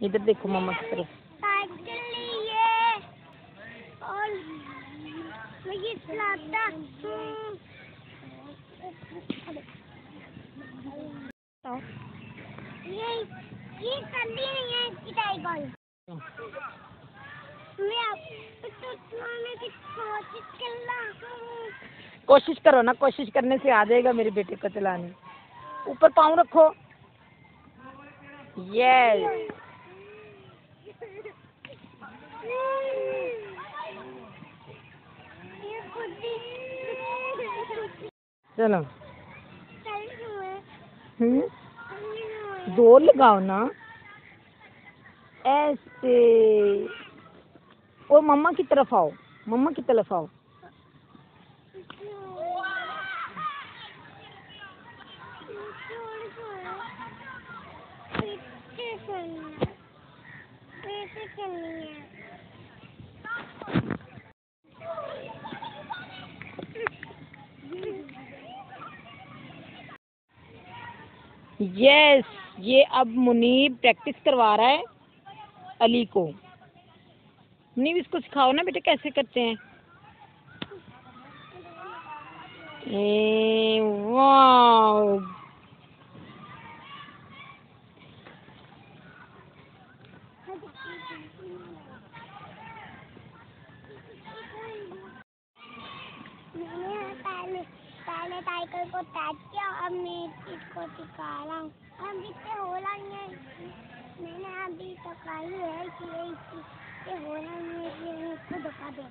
इधर देखो मम्मा की तरफ। और मुझे चलाता ये सर्दी नहीं है इसकी टाइगर। कोशिश करो ना, कोशिश करने से आ जाएगा मेरे बेटे को चलाने। ऊपर पाँव रखो। यस। चलो। जोर लगाओ ना ऐसे। और मम्मा की तरफ आओ, मम्मा की तरफ आओ। यस, ये अब मुनीब प्रैक्टिस करवा रहा है अली को। मुनीब इसको सिखाओ ना बेटे कैसे करते हैं। वाह। पहले टाइगर को टैग किया, अब मैं इसको सिखा रहा हूँ। हम जितने हो रही है मैंने अभी तक आई है कि इससे हो रही है इसलिए इसको धोखा दे।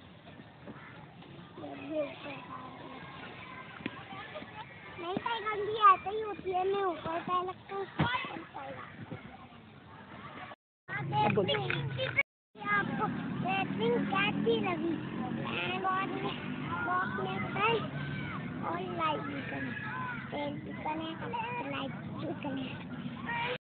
नहीं टाइगर भी ऐसे ही होती है, मैं ऊपर पहले तो आपको रेटिंग कैसी लगी और लाइक भी करें, शेयर भी करें, लाइक भी करें।